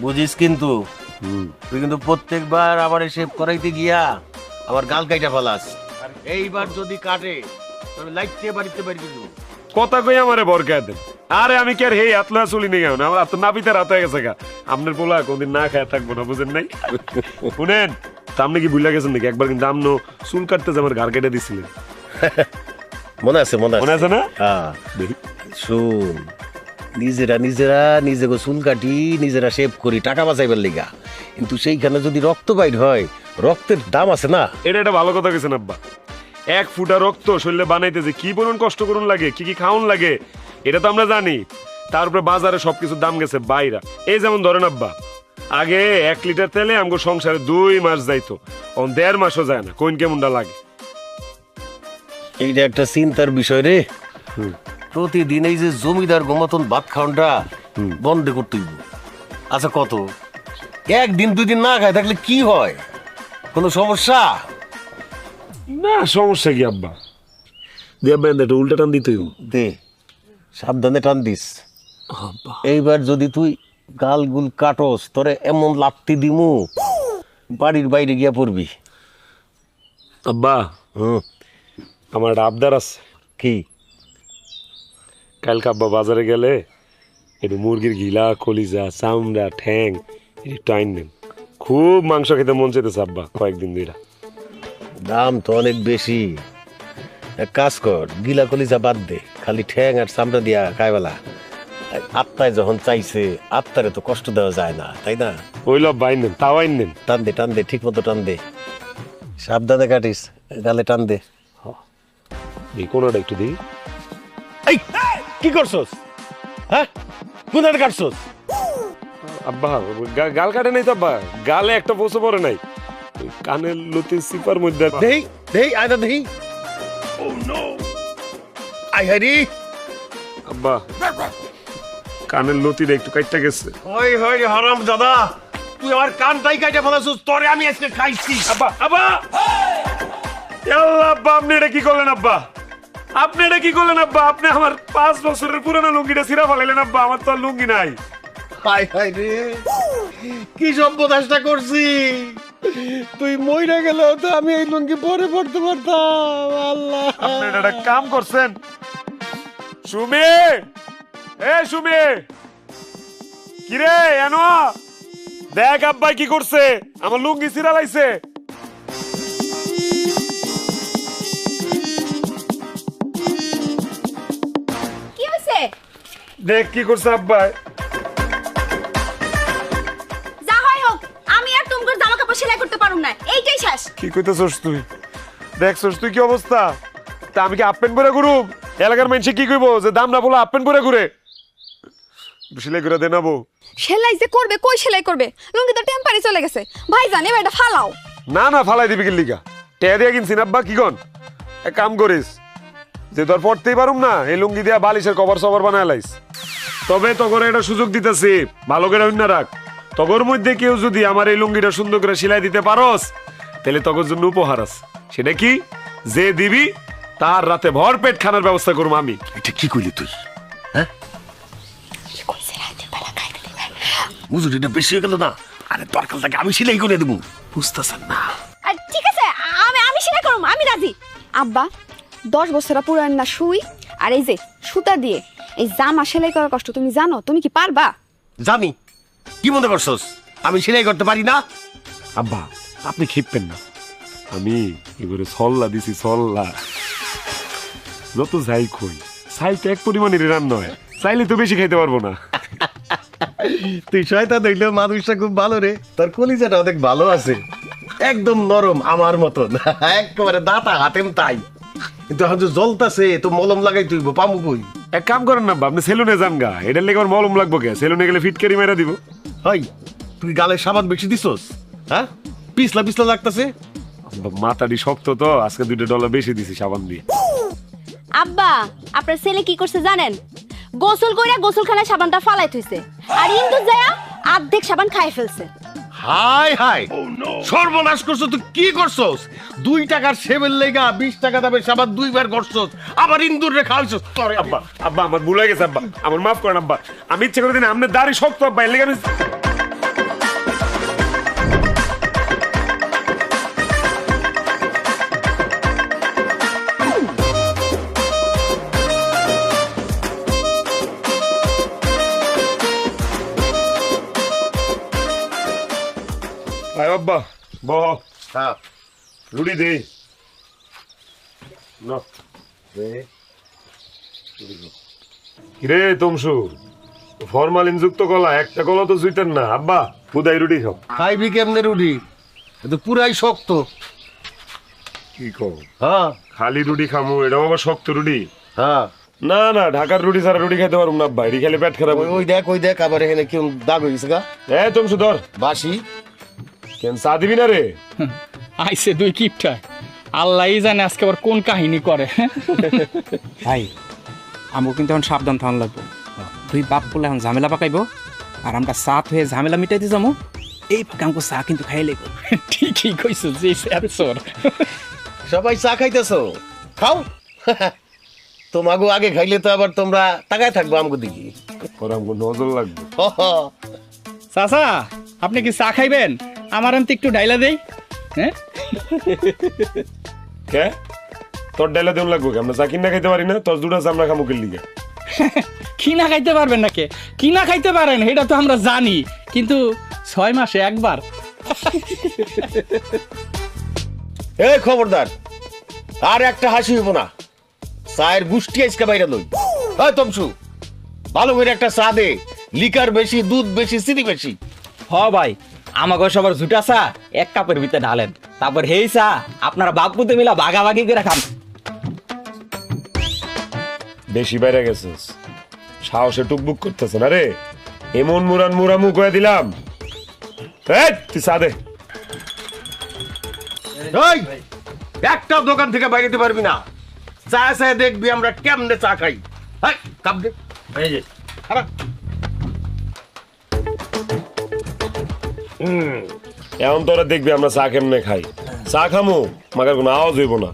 বুঝিস কিন্তু তুই কিন্তু প্রত্যেকবার আবার শেভ করাইতে গিয়া আবার গাল কাইটা ফেলাস। আর এইবার যদি কাটে তবে লাইটতে বাড়িতে বাড়ি দিব। কথা কই আমারে বরকা দেন। আরে আমি কি আর হেই আতলা চলি নি কেন, আমার তো নাপিতে রাত হয়ে গেছে গা। আপনার পোলা কোনদিন না খায় থাকবো না, বুঝেন নাই? শুনেন, আপনি কি ভুলে গেছেন নাকি? একবার কিন্তু আমনো চুল কাটতে যে আমার ঘাড় কেটে দিছিলেন, মনে আছে? মনে আছে না? হ্যাঁ, শুন, নিজেরা নিজেকে চুল কাটি, নিজেরা শেভ করি টাকা বাঁচাইবার লিগা, কিন্তু সেইখানে যদি রক্ত বাইর হয়, রক্তের দাম আছে না। এটা একটা ভালো কথা কইছেন আব্বা। এক ফুটা রক্ত শরীরে বানাইতে যে কি পরিমাণ কষ্ট করুন লাগে, কি কি খাওয়ান লাগে, এটা তো আমরা জানি। তারপরে বাজারে সবকিছুর দাম গেছে বাইরা। এই যেমন ধরেন আব্বা, আগে 1 লিটার তেলে আমগো সংসারে 2 মাস যাইতো, এখন 1.5 মাসও যায় না। কোন কেমনটা লাগে? এইটা একটা চিন্তার বিষয় রে। প্রতিদিন এই যে জমিদার মতন ভাত খাওয়াটা বন্ধ করতে হইব। আচ্ছা, কত একদিন 2 দিন না খায় থাকলে কি হয়? কোনো সমস্যা না, সমস্যা কি আব্বা? একটা উল্টা টান দিতে দে, সাবধানে টান দিস। এইবার যদি তুই গালগুল কাটস, তোরে এমন লাত্তি দিমু বাড়ির বাইরে গিয়া পড়বি। আব্বা, আমার একটা আবদার আছে। কি? কালকে আব্বা বাজারে গেলে একটু মুরগির গিলা, কলিজা, চামড়া, ঠ্যাং একটু আইন নেন। খুব মাংস খেতে মন চাইতেছে আব্বা কয়েকদিন ধরে। দাম তো অনেক বেশি। এক কাজ কর, গিলা কলিজা বাদ দে, খালি ঠ্যাং আর চামড়া দিয়া খাইবেলা। আত্মায় যখন চাইছে, আত্মারে তো কষ্ট দেওয়া যায় না, তাই না? ওইল আব্বা আইন নেন, তাও আইন নেন। টান দে, ঠিক মতো টান দে, সাবধানে কাটিস, গালে টান দে। এই কোনটা একটু দিই। এই কি করছস? হ্যাঁ, কোনটা কাটছস? আব্বা গাল কাটে নাই তো আব্বা, গালে একটা বসে পড়ে নাই, কানের লতি সিপার মধ্যে। দেই আয়দা দেই। ও নো, আই হারি আব্বা, কানের লতিটা একটু কাটতে গেছে। ওই হই হারাম দাদা, তুই আমার কানটাই কাটে ফেলাছস, তোরে আমি আজকে খাইছি। আব্বা আব্বা, আল্লাহ আব্বা, আপনি এটা কি করলেন আব্বা? আপনি এটা কি করলেন আব্বা? আপনি আমার 5 বছরের পুরানো লুঙ্গিটা ছিঁড়া ফেলাইলেন আব্বা। আমার তো আর লুঙ্গি নাই। হাই হাই রে, কি সর্বনাশটা করছি! তুই মইরা গেলেও তো আমি এই লুঙ্গি পরে পড়তে পারতাম। আল্লাহ, আপনি এটা কাম করছেন। সুমি, এ সুমি, কিরে এনো দেখ আব্বাই কি করছে, আমার লুঙ্গি ছিঁড়া লাইছে। কি হইছে? দেখ কি করছে আব্বাই। যা হয় হোক, আমি আর তোমার জামা কাপড় সেলাই করতে পারুম না, এইটাই শেষ। কি কইতেছস তুই? দেখছস তুই কি অবস্থা? তা আমি কি হাফ প্যান্ট পরে ঘুরুম? এলাকার মানুষ কি কইবো যে দামরা বলে হাফ প্যান্ট পরে ঘুরে? সেলাই করে দেনাবো। সেলাই যে করবে, কই সেলাই করবে? লুঙ্গি তো টেম্পারি চলে গেছে। ভাইজান, এবার এটা ফালাও। না না, ফালাই দিবি কি লিগা? টেয়া দিয়া কিনছি না আব্বা, কি গন? এক কাম করিস, যে তোর পড়তেই পারুম না, এই লুঙ্গি দিয়া বালিশের কভার সভার বানায় লাইস। তবে তখন একটা সুযোগ দিতেছি, ভালো করে অন্য রাখ। তগর মধ্যে কেউ যদি আমার এই লুঙ্গিটা সুন্দর করে সেলাই দিতে পারস, তাহলে তগর জন্য উপহার আছে। সেটা কি? যে দিবি তার রাতে ভর পেট খানার ব্যবস্থা করবো আমি। এটা কি কইলি তুই? হ্যাঁ, মজুরিটা বেশি হয়ে গেল না? আরে দরকার থাকে আমি সেলাই করে দেবো, বুঝতেছেন না? আর ঠিক আছে, আমি সেলাই করব, আমি রাজি। আব্বা, 10 বছর পুরান না সুই আর এই যে সুতা দিয়ে এই জামা সেলাই করার কষ্ট তুমি জানো? তুমি কি পারবা? জানি। কি মনে করছস আমি সেলাই করতে পারি না? আব্বা, আপনি খেপবেন না, আমি এবারে সল্লা দিছি, সল্লা। যত যাই কই, চাই তো এক পরিমাণের রান্না হয়, চাইলে তো বেশি খাইতে পারবো না। তুই শয়তান দেখলেও মানুষটা খুব ভালো রে, তোর কলিজাটা অনেক ভালো আছে, একদম নরম আমার মতন, একেবারে দাঁতা হাতেম তাই। কিন্তু এখন যে জ্বলতাছে, তো মলম লাগাই তুই পামু কই? এক কাম করেন না আব্বা, আপনি সেলুনে যান গা, এটার লেগে আমার মলম লাগবো কে? সেলুনে গেলে ফিটকারি মেরা দিব। হয়, তুই গালে সাবান বেশি দিছস? হ্যাঁ, পিছলা পিছলা লাগতাছে। মাথাটি শক্ত তো, আজকে $2 বেশি দিছি সাবান দিয়ে। আব্বা, আপনার ছেলে কি করছে জানেন? গোসল কইরা গোসলখানায় সাবানটা ফালাই থইছে, আর ইন্দু যায়া অর্ধেক সাবান খাই ফেলছে। হাই হাই, সর্বনাশ করছো তুই! কি করছস? 2 টাকার সেবের লেগা 20 টাকা দামের সাবান 2 বার করছস, আবার ইন্দুর রে খাওয়াইছস। তোরে আব্বা আব্বা, আমার ভুল হয়ে গেছে আব্বা, আমার মাফ করেন আব্বা। আমি ইচ্ছে করে দিন, আপনার দাড়ি শক্ত আব্বা, এর লেগে আমি আব্বা বহ হ্যাঁ রুটি দে না কিরে তমসু ফরমালিন যুক্ত কলা একটা কলা তো জুইতেন না আব্বা বুদাই রুটি খাও খাইবি কেমনে রুটি এ তো পুরাই শক্ত। কি কও হ্যাঁ খালি রুটি খামু এটাও আবার শক্ত রুটি হ্যাঁ না না ঢাকার রুটি ছাড়া রুটি খাইতে পারবো না আব্বা এটি খেলে পেট খারাপ ওই ওই দেখ আবার এখানে কেমন দাগ হয়েছে গা হ্যাঁ তমসু ধর বাসি। কেন চা দিবি না রে আইসে দুই কিপটা আল্লাহই জানে আজকে আবার কোন কাহিনী করে। ভাই আমও কিন্তু এখন সাবধান থাকুন লাগবো। দুই বাপ বলে এখন ঝামেলা পাকাইবো আর আমরা সাথ হয়ে ঝামেলা মিটাইতে যাবো। এই ফাঁকে আমাকে চা কিন্তু খাই লাগবো। ঠিকই কইছো যে স্যার সবাই চা খাইতেছো খাও তোমাগো আগে খাইলে তো আবার তোমরা তাকায় থাকবো আমগো দিকে। পরে আমাকে নজর লাগবে চাচা আপনি কি চা খাইবেন? আমার আনতে একটু ডাইলা দেই। হ্যাঁ কে তোর ডাইলা দেউন লাগবো কে? আমরা চা কিনা খাইতে পারি না তোর দুটা চামড়া খামুকের লিগে কিনা খাইতে পারবেন নাকি? কিনা খাইতে পারেন এটা তো আমরা জানি, কিন্তু 6 মাসে একবার। এই খবরদার আর একটা হাসি হইব না, চায়ের গুষ্টি আজকে বাইরে লই। এই তমসু ভালো করে একটা চা দে, লিকার বেশি দুধ বেশি চিনি বেশি। হ ভাই আমাকে সবার জুটা চা এক কাপের ভিতরে ঢালেন, তারপর হেই চা আপনারা বাগপুতে মিলা ভাগাভাগি করে খান। বেশি বাইরে গেছিস সাহসে টুকবুক করতেছে না রে, এমন মুরান মুরামু কয়ে দিলাম। এই, তুই চা দে। এই একটা দোকান থেকে বাইরে যেতে পারবি না, চা চায় দেখবি আমরা কেমনে চা খাই। এই কাপ দে, এই যে খারাপ। এখন তোরা দেখবি আমরা চা কেমনে খাই। চা খামু মাগার কোনো আওয়াজ হইব না,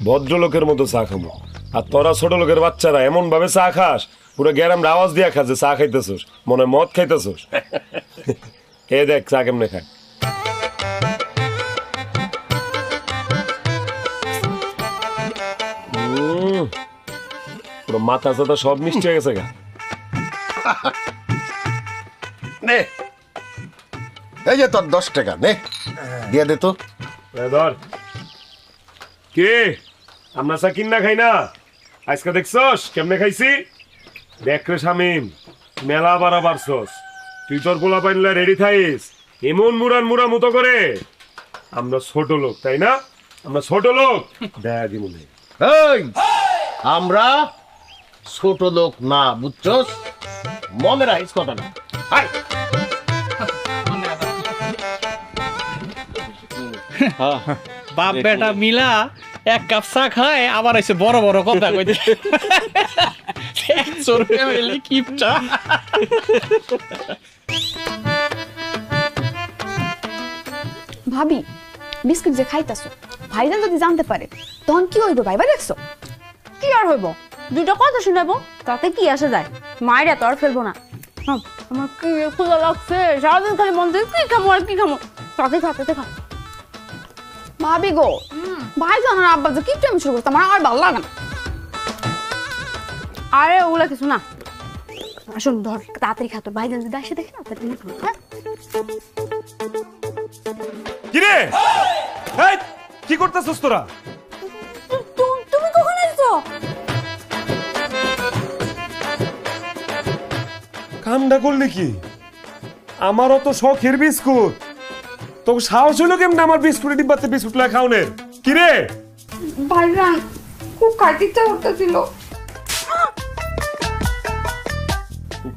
ভদ্রলোকের মতো চা খামু। আর তোরা ছোট লোকের বাচ্চারা এমন ভাবে চা খাস পুরো গ্যারামটা আওয়াজ দিয়া খাস যে চা খাইতেছোস, মনে হয় মদ খাইতেছোস। এ দেখ চা কেমনে খায়। পুরো মাথা চাথা সব মিষ্টি হয়ে গেছে গা। নে এই যে তোর 10 টাকা নে দিয়ে দে তো। ধর কে আমরা চা কিনা খাই না, আজকে দেখছস কেমনে খাইছি। দেখ রে শামিম মেলা বাড়া বাড়ছস, তুই তোর পোলা পাইলে রেডি থাইস এমন মুরান মুরা মতো করে। আমরা ছোট লোক তাই না, আমরা ছোট লোক দেয় মনে। এই আমরা ছোট লোক না, বুঝছস? মনে রাখিস কথাটা। হাই বাপ বেটা মিলা এক কাপ চা খায় আবার এসে বড় বড় কথা কইতে। 100 টাকা মেলে কিপটা। ভাবি বিস্কুট যে খাইতাছো ভাইজান যদি জানতে পারে তখন কি হইব ভাইবা দেখছো? কি আর হইব, দুটো কথা শুনাবো তাতে কি আসে যায়, মায়েরা তো আর ফেলবো না। আমার কি ক্ষুধা লাগছে, সারাদিন খালি মন চাই কি খামো আর কি খামো, তাতে খা। ভাবি গো ভাইজান আর আব্বা যে কিপটা আমি শুরু করতে আমার আর ভালো লাগে না। আরে ওগুলা কিছু না, আসুন ধর তাড়াতাড়ি খা, তোর ভাইজান যদি আসে দেখে না তাড়াতাড়ি খা, হ্যাঁ? কিরে এই কি করতেছস তোরা? তুমি কখন এসছো? কামটা করলি কি? আমারও তো শখের বিস্কুট, তো সাহস হইলো কেমন আমার বিস্কুটের ডিব্বাতে বিস্কুট লা খাওনের? কিরে ভাইজান খুব খাইতে ইচ্ছা করতেছিল।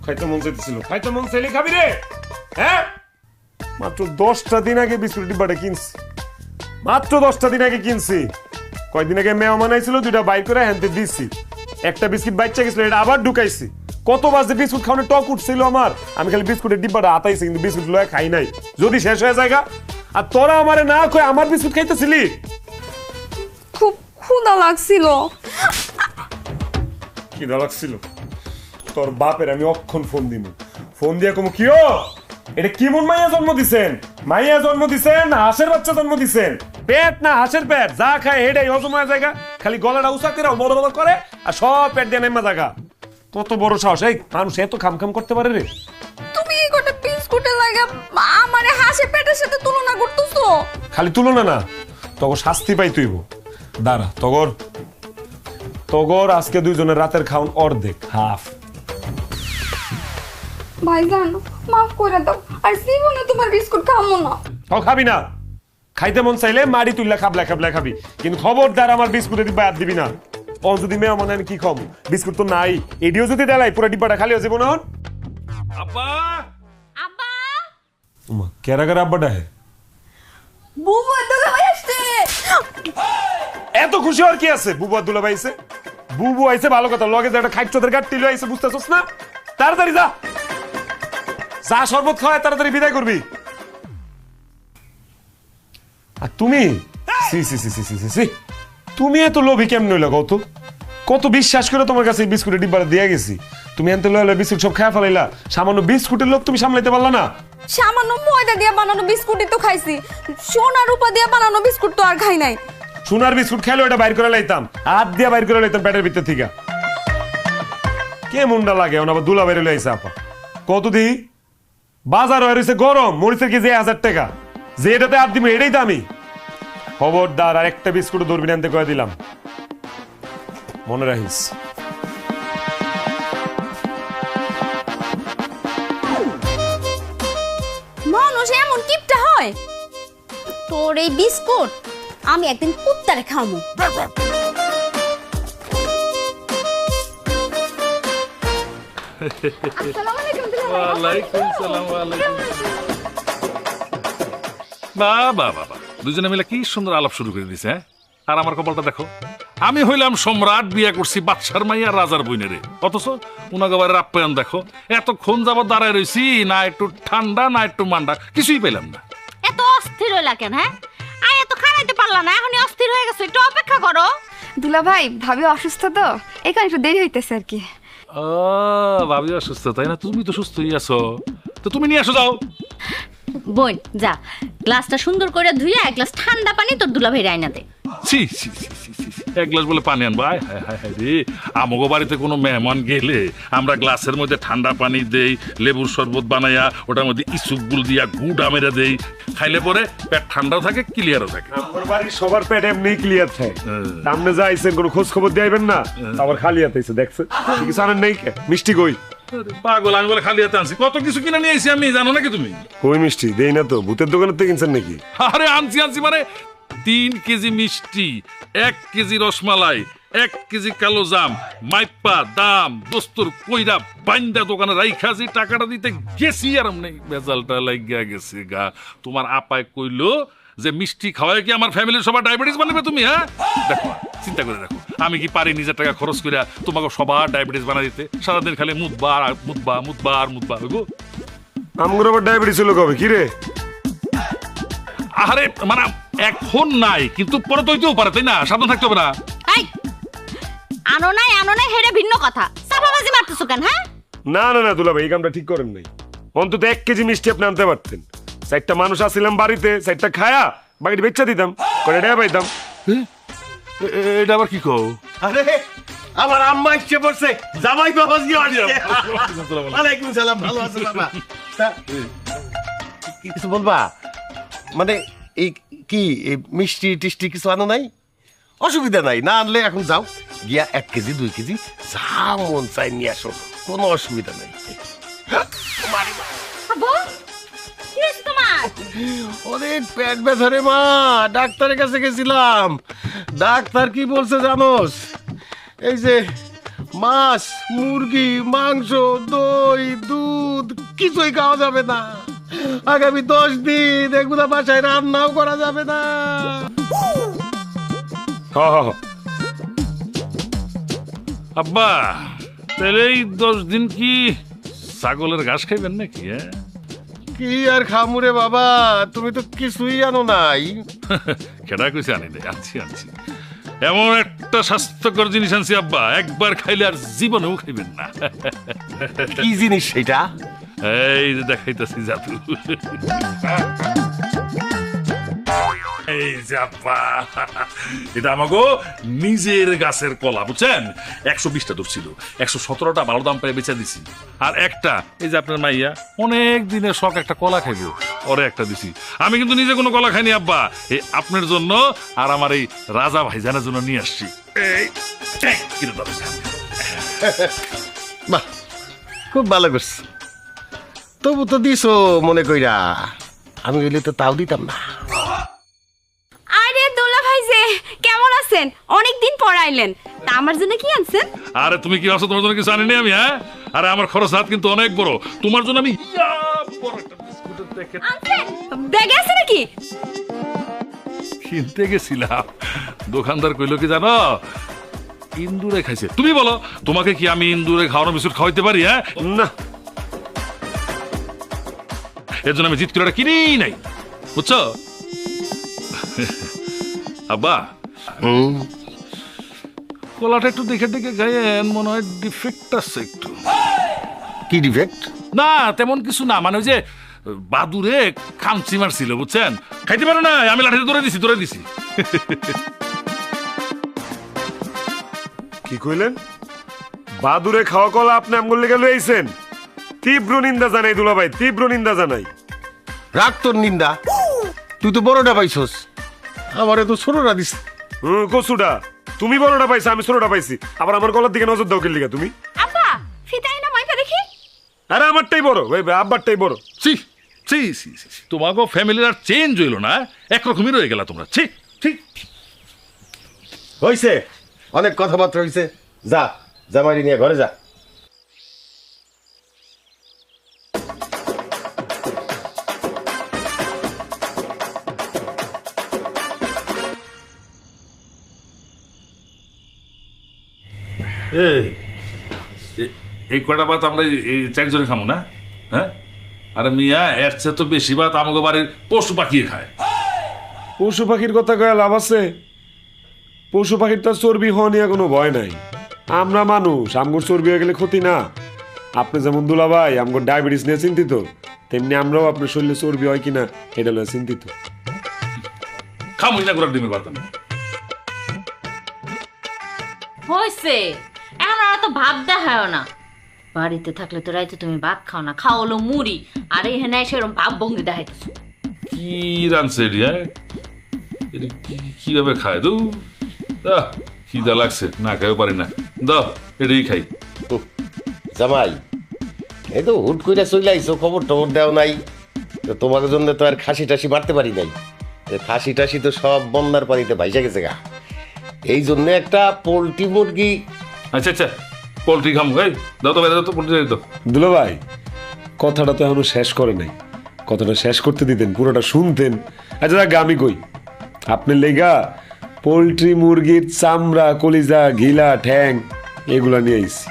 খাইতে মন চাইতেছিল, খাইতে মন চাইলে খাবি রে। হ্যাঁ মাত্র 10টা দিন আগে বিস্কুট ডিব্বাটা কিনছি, মাত্র 10টা দিন আগে কিনছি। কয়দিন আগে মেহমান আইছিল, 2টা বাইর করে হ্যান্তে দিচ্ছি। একটা বিস্কুট বাইচা গেছিল, এটা আবার ঢুকাইছি। কত বাজে বিস্কুট খাওয়ানোর টক উঠছিল আমার, আমি খালি বিস্কুটের ডিব্বাটা হাতাইছি কিন্তু বিস্কুট লয়ে খাই নাই, যদি শেষ হয়ে যায়। আর তোরা আমারে না কই আমার বিস্কুট খাইতেছিলি। খুব ক্ষুধা লাগছিল। কি লাগছিল তোর বাপের? আমি অক্ষণ ফোন দিব, ফোন দিয়া কমু কি ও এটা কেমন মাইয়া জন্ম দিছেন? মাইয়া জন্ম দিছেন না হাঁসের বাচ্চা জন্ম দিছেন? পেট না হাঁসের পেট, যা খায় হেডাই হজম হয়ে জায়গা, খালি গলাটা উঁচা করে বড় বড় করে আর সব পেট দিয়ে নেমা জায়গা। কত বড় সাহস! এই মানুষ এত খাম খাম করতে পারে রে? তুমি কি গোটা বিস্কুটে লাগা আমারে হাসে পেটের সাথে তুলনা করতেছো? খালি তুলনা না, তগর শাস্তি পাই তুইব। দাঁড়া, তগর আজকে দুইজনের রাতের খাওন অর্ধেক, হাফ। ভাইজান মাফ করে দাও, আর জীবনে তোমার বিস্কুট খাবো না। ও খাবি না? খাইতে মন চাইলে মারি তুললা খাবলা খাবি, কিন্তু খবরদার আমার বিস্কুটের ডিব্বা হাত দিবি না। ও যদি মেয়ে মনে হয় কি খাম, বিস্কুট তো নাই, এডিও যদি দেলাই পুরো ডিব্বাটা খালি হয়ে যাবো না। আব্বা আব্বা উমা কেরা কেরা আব্বাটা হে? বুবু দাদা ভাই আসছে। এত খুশি হওয়ার কি আছে? বুবু আর দুলা ভাইছে, বুবু আইছে ভালো কথা, লগে যে একটা খাইচদের গাট টিলো আইছে, বুঝতেছস না? তাড়াতাড়ি যা, যা শরবত খাওয়ায় তাড়াতাড়ি বিদায় করবি। আর তুমি সি সি সি সি সি সি তুমি এত লোভী কেমন হইলা কত? কত বিশ্বাস করে তোমার কাছে বিস্কুটের ডিব্বাটা দিয়ে গেছি, তুমি এনতে লইলে বিস্কুট সব খায় ফেলাইলা। সামান্য বিস্কুটের লোভ তুমি সামলাইতে পারলা না? সামান্য ময়দা দিয়ে বানানো বিস্কুটই তো খাইছি, সোনা রূপা দিয়ে বানানো বিস্কুট তো আর খাই নাই। সোনার বিস্কুট খেলে ওটা বাইর করে লাইতাম, হাত দিয়ে বাইর করে লাইতাম পেটের ভিতর থেকে। কে মুন্ডা লাগে আবার দুলা বাইরে লাইছে আপা। কত দি বাজার হয়ে রয়েছে গরম, মরিচের কেজি 1000 টাকা, যে এটাতে হাত দিবি এটাই দামি। খবরদার আর একটা বিস্কুট ধরবি না, আনতে কয়ে দিলাম, মনে রাখিস। মানুষ এমন কিপটা হয়? তোর এই বিস্কুট আমি একদিন কুত্তারে খাওয়াবো। আসসালামু আলাইকুম দুলা ভাই। ওয়ালাইকুম সালাম, ওয়ালাইকুম বাবা বাবা, দুজনে মিলে কি সুন্দর আলাপ শুরু করে দিছে। হ্যাঁ, আর আমার কপালটা দেখো, আমি হইলাম সম্রাট, বিয়ে করছি বাদশার মাইয়া রাজার বইনেরে, অথচ উনাগবারের আপ্যায়ন দেখো। এতক্ষণ যাবত দাঁড়ায় রইছি, না একটু ঠান্ডা না একটু মান্ডা, কিছুই পেলাম না। এত অস্থির হইলা কেন? হ্যাঁ, আই এত খানাইতে পারলা না, এখনই অস্থির হয়ে গেছে, একটু অপেক্ষা করো। দুলা ভাই ভাবি অসুস্থ তো, এই কারণে একটু দেরি হইতেছে আর কি। ও ভাবি অসুস্থ, তাই না? তুমি তো সুস্থই আছো, তো তুমি নিয়ে আসো যাও। বোন যা, গ্লাসটা সুন্দর করে ধুইয়া এক গ্লাস ঠান্ডা পানি তোর দুলাভাই রাইনা দে। ছি ছি ছি ছি ছি ছি, এক গ্লাস বলে পানি আনবো? হায় হায় হায় হায় রে, আমগো বাড়িতে কোনো মেহমান গেলে আমরা গ্লাসের মধ্যে ঠান্ডা পানি দেই, লেবুর শরবত বানাইয়া ওটার মধ্যে ইসুকগুল দিয়া গুড় আমেরা দেই, খাইলে পরে পেট ঠান্ডাও থাকে, ক্লিয়ারও থাকে। আমার বাড়ির সবার পেট এমনি ক্লিয়ার থাকে। সামনে যা আইছেন কোনো খোঁজ খবর দিবেন না, আবার খালি হাতে আইছে দেখছেন, কিছু আনেন নাই? মিষ্টি কই? পাগল, আমি বলে খালি হাতে আনছি? কত কিছু কিনে নিয়ে আইছি আমি, জানো নাকি তুমি? কই মিষ্টি দেই না তো, ভূতের দোকানের থেকে কিনছেন নাকি? আরে আনছি আনছি মানে 3 কেজি মিষ্টি, 1 কেজি রসমালাই, 1 কেজি কালো জাম, মাইপা দাম দোস্তর কইরা বাইন্দা দোকানে রাইখা যে টাকাটা দিতে গেছি, আর নেই বেজালটা লাগিয়া গেছে গা। তোমার আপায় কইলো যে মিষ্টি খাওয়ায় কি আমার ফ্যামিলির সবার ডায়াবেটিস বানাবে তুমি? হ্যাঁ দেখো, চিন্তা করে দেখো, আমি কি পারি নিজের টাকা খরচ করে তোমাকে সবার ডায়াবেটিস বানা দিতে? সারাদিন খালি মুদবা আর মুদবা মুদবা আর মুদবা গো। আমগুলো আবার ডায়াবেটিস হলো কবে? কি রে? আরে মানে এখন নাই, কিন্তু পরে তো হইতেও পারে, তাই না? সাবধান থাকতে হবে না? এই আনো নাই হেরে ভিন্ন কথা, চাপাবাজি মারতেছো কেন? হ্যাঁ, না না না দুলা ভাই, এই কামটা ঠিক করেন নাই। অন্তত 1 কেজি মিষ্টি আপনি আনতে পারতেন। 4টা মানুষ আসছিলাম বাড়িতে, 4টা খায়া বাকিটা বেচা দিতাম, করে টাকা পাইতাম। এটা আবার কি কও? আরে আমার আম্মা ইচ্ছে পড়ছে, জামাই বাবা জি আসছে। ওয়ালাইকুম সালাম, ভালো আছো বাবা? কিছু বলবা? মানে এই কি এই মিষ্টি টিষ্টি কিছু আনো নাই? অসুবিধা নাই, না আনলে এখন যাও গিয়া 1 কেজি 2 কেজি যা মন চাই নিয়ে আসো, কোনো অসুবিধা নাই। আব্বু কি হইছে তোমার? ওরে পেট ব্যথা রে মা, ডাক্তারের কাছে গেছিলাম। ডাক্তার কি বলছে জানোস? এই যে মাছ, মুরগি, মাংস, দই, দুধ কিছুই খাওয়া যাবে না। আগামী 10 দিন এগুলা বাসায় রান্নাও করা যাবে না। আব্বা তাহলে এই 10 দিন কি ছাগলের ঘাস খাইবেন নাকি? হ্যাঁ, কি আর খামুরে বাবা, তুমি তো কিছুই আনো নাই। খেডা কইছে আনি দেয়, আনছি আনছি, এমন একটা স্বাস্থ্যকর জিনিস আনছি আব্বা, একবার খাইলে আর জীবনেও খাইবেন না। কি জিনিস সেটা? এই যে দেখাইতেছি জাদু। এই যে আব্বা, এটা আমাগো নিজের গাছের কলা, বুঝছেন? 120টা ধরছিল, 117টা ভালো দাম পেয়ে বেচে দিছি। আর একটা এই যে আপনার মাইয়া অনেক দিনের শখ একটা কলা খাইবো, ওরে একটা দিছি। আমি কিন্তু নিজে কোনো কলা খাইনি আব্বা, এই আপনার জন্য আর আমার এই রাজা ভাইজানের জন্য নিয়ে আসছি। এই কিনে দাও। বাহ, খুব ভালো করছি। তবু তো দিছো মনে কইরা, আমি হইলে তো তাও দিতাম না। আরে দোলা ভাই যে কেমন আছেন? অনেকদিন পর আইলেন, তা আমার জন্য কি আনছেন? আরে তুমি কি আছো? তোমার জন্য কিছু আনিনি আমি, হ্যাঁ? আরে আমার খরচ হাত কিন্তু অনেক বড়, তোমার জন্য আমি বড় একটা বিস্কুটের প্যাকেট আনছেন? ব্যাগে আছে নাকি? কিনতে গেছিলাম, দোকানদার কইলো কি জানো, ইন্দুরে খাইছে। তুমি বলো, তোমাকে কি আমি ইন্দুরে খাওয়ানো বিস্কুট খাওয়াইতে পারি? হ্যাঁ না, এর জন্য আমি জিত করে কিনি নাই, বুঝছো আব্বা? কলাটা একটু দেখে দেখে গায়েন, মনে হয় ডিফেক্ট আছে একটু। কি ডিফেক্ট? না তেমন কিছু না, মানে ওই যে বাদুরে খামচি মারছিল, বুঝছেন? খাইতে পারে না, আমি লাঠিতে ধরে দিছি। কি কইলেন? বাদুরে খাওয়া কলা আপনি আমগুল লেগে লইছেন? তীব্র নিন্দা জানাই দুলা ভাই, তীব্র নিন্দা জানাই। রাগ তোর নিন্দা, তুই তো বড়টা পাইছস, আমারে তো ছোটটা দিস। কসুটা তুমি বড়টা পাইছো, আমি ছোটটা পাইছি। আবার আমার গলার দিকে নজর দাও কেন লিগা তুমি? আব্বা ফিতাই না মাইপা দেখি। আরে আমারটাই বড়, ওই আব্বারটাই বড়। ছি ছি ছি ছি, তোমাকে ফ্যামিলির আর চেঞ্জ হইলো না, একরকমই রয়ে গেলা তোমরা। ছি ছি। হইছে, অনেক কথাবার্তা হইছে, যা জামাইরি নিয়ে ঘরে যা। এই কয়টা ভাত আমরা এই চারজনে খামো না? হ্যাঁ, আরে মিয়া এর চেয়ে তো বেশি ভাত আমাকে বাড়ির পশু পাখি খায়। পশু পাখির কথা কয়ে লাভ আছে? পশু পাখির তো চর্বি হওয়া নিয়ে কোনো ভয় নাই। আমরা মানুষ, আমগোর চর্বি হয়ে গেলে ক্ষতি না। আপনি যেমন দুলা ভাই আমগোর ডায়াবেটিস নিয়ে চিন্তিত, তেমনি আমরাও আপনার শরীরে চর্বি হয় কিনা এটা লয়ে চিন্তিত। খামুই না করার ডিমের ভাত আমি। হয়েছে, এখন আর তো ভাব দেখায় না। বাড়িতে থাকলে তো রাইতে তুমি ভাত খাও না, খাও হলো মুড়ি, আর এখানে সেরকম ভাব ভঙ্গি দেখাইতেছো। কি রানছে এটি? হ্যাঁ, এটা কিভাবে খায়? দু খিদা লাগছে, না খাইও পারি না, দাও এটাই খাই। জামাই, এই তো হুট করে চলে আইছো, খবর টবর দেও নাই, তো তোমার জন্য তো আর খাসি টাসি মারতে পারি নাই। খাসি টাসি তো সব বন্যার পানিতে ভাইসা গেছে গা, এই জন্য একটা পোল্ট্রি মুরগি। আচ্ছা আচ্ছা, পোল্ট্রি খামো, এই দাও তো ভাই, দাও তো পোল্ট্রি দাও। দুলা ভাই কথাটা তো এখনো শেষ করে নাই, কথাটা শেষ করতে দিতেন, পুরোটা শুনতেন। আচ্ছা যাক, আমি কই আপনার লেগা পোল্ট্রি মুরগির চামড়া, কলিজা, ঘিলা, ঠ্যাং এগুলা নিয়ে আইছি।